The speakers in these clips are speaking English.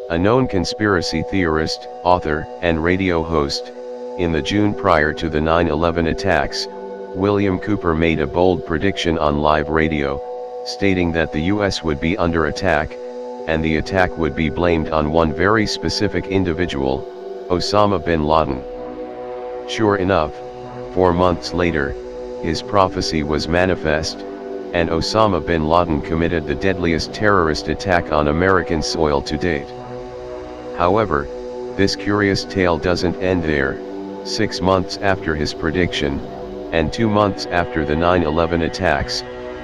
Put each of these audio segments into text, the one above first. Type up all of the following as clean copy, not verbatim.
a known conspiracy theorist, author, and radio host. In the June prior to the 9/11 attacks, William Cooper made a bold prediction on live radio, stating that the US would be under attack, and the attack would be blamed on one very specific individual, Osama bin Laden. Sure enough, 4 months later, his prophecy was manifest, and Osama bin Laden committed the deadliest terrorist attack on American soil to date. However, this curious tale doesn't end there. 6 months after his prediction, and 2 months after the 9/11 attacks,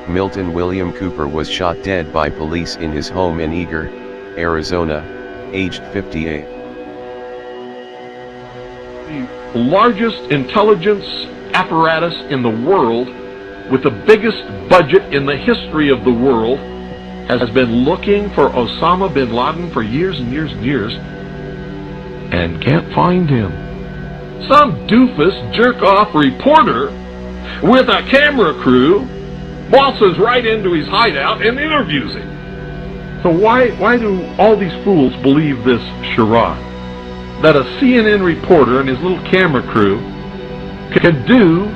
Milton William Cooper was shot dead by police in his home in Eagar, Arizona, aged 58. The largest intelligence apparatus in the world, with the biggest budget in the history of the world, has been looking for Osama bin Laden for years and years and years, and can't find him. Some doofus jerk-off reporter with a camera crew waltzes right into his hideout and interviews him. So why do all these fools believe this charade? That a CNN reporter and his little camera crew can do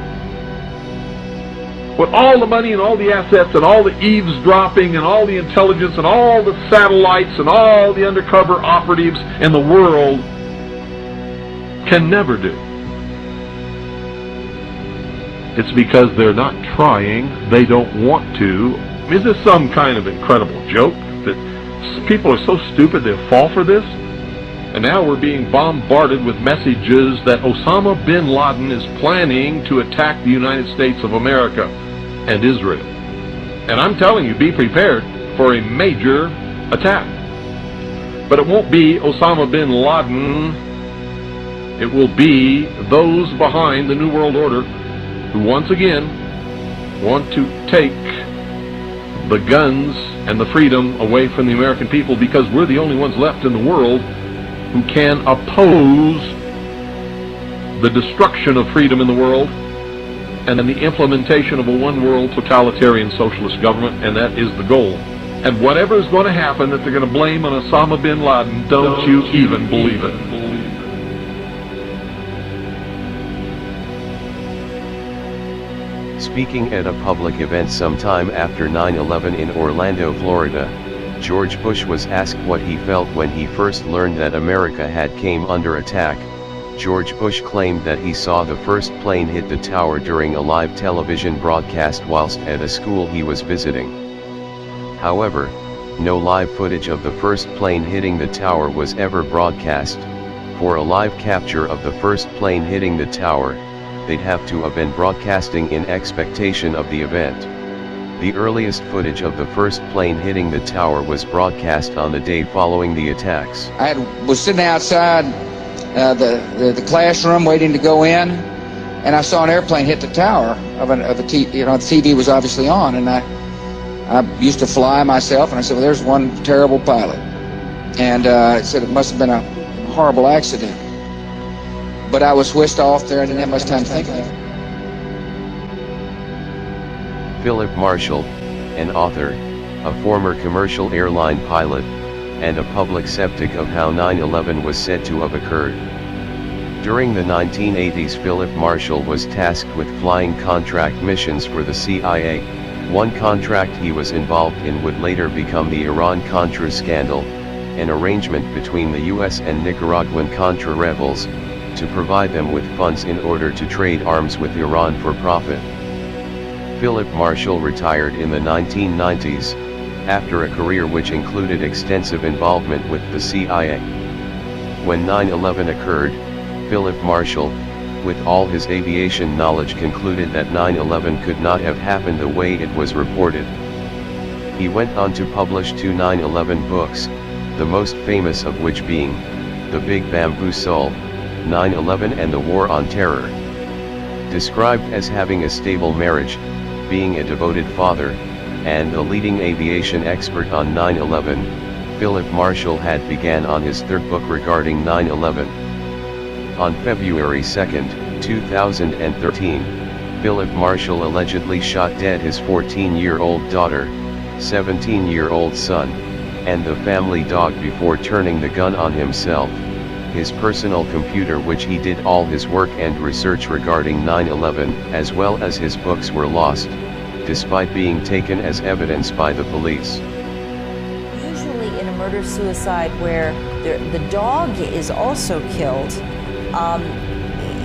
with all the money and all the assets and all the eavesdropping and all the intelligence and all the satellites and all the undercover operatives in the world can never do. It's because they're not trying, they don't want to. Is this some kind of incredible joke that people are so stupid they'll fall for this? And now we're being bombarded with messages that Osama bin Laden is planning to attack the United States of America and Israel. And I'm telling you, be prepared for a major attack. But it won't be Osama bin Laden. It will be those behind the New World Order who once again want to take the guns and the freedom away from the American people, because we're the only ones left in the world who can oppose the destruction of freedom in the world and then the implementation of a one-world totalitarian socialist government, and that is the goal. And whatever is going to happen that they're going to blame on Osama bin Laden, don't you even believe it. Speaking at a public event sometime after 9/11 in Orlando, Florida, George Bush was asked what he felt when he first learned that America had came under attack. George Bush claimed that he saw the first plane hit the tower during a live television broadcast whilst at a school he was visiting. However, no live footage of the first plane hitting the tower was ever broadcast. For a live capture of the first plane hitting the tower, they'd have to have been broadcasting in expectation of the event. The earliest footage of the first plane hitting the tower was broadcast on the day following the attacks. I was sitting outside the classroom waiting to go in, and I saw an airplane hit the tower of a TV. You know, the TV was obviously on, and I used to fly myself, and I said, well, there's one terrible pilot. And I said it must have been a horrible accident. But I was whisked off there. I didn't have much time to think of it. Philip Marshall, an author, a former commercial airline pilot, and a public skeptic of how 9/11 was said to have occurred. During the 1980s, Philip Marshall was tasked with flying contract missions for the CIA. One contract he was involved in would later become the Iran-Contra scandal, an arrangement between the US and Nicaraguan Contra rebels, to provide them with funds in order to trade arms with Iran for profit. Philip Marshall retired in the 1990s, after a career which included extensive involvement with the CIA. When 9/11 occurred, Philip Marshall, with all his aviation knowledge, concluded that 9/11 could not have happened the way it was reported. He went on to publish 2 9/11 books, the most famous of which being The Big Bamboo Soul, 9/11 and the War on Terror. Described as having a stable marriage, being a devoted father, and a leading aviation expert on 9/11, Philip Marshall had began on his third book regarding 9/11. On February 2, 2013, Philip Marshall allegedly shot dead his 14-year-old daughter, 17-year-old son, and the family dog before turning the gun on himself. His personal computer, which he did all his work and research regarding 9/11, as well as his books, were lost, despite being taken as evidence by the police. Usually in a murder-suicide where the dog is also killed,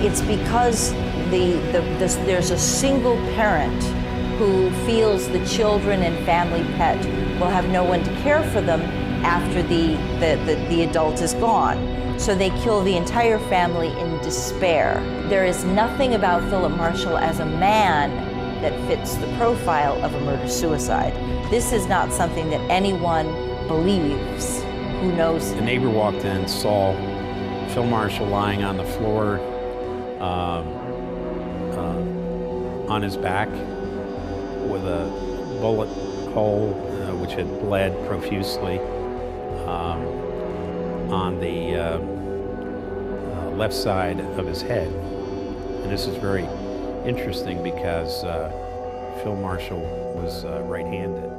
it's because there's a single parent who feels the children and family pet will have no one to care for them after the adult is gone. So they kill the entire family in despair. There is nothing about Philip Marshall as a man that fits the profile of a murder-suicide. This is not something that anyone believes who knows. The neighbor walked in, saw Phil Marshall lying on the floor on his back with a bullet hole which had bled profusely on the left side of his head. And this is very interesting because Phil Marshall was right-handed.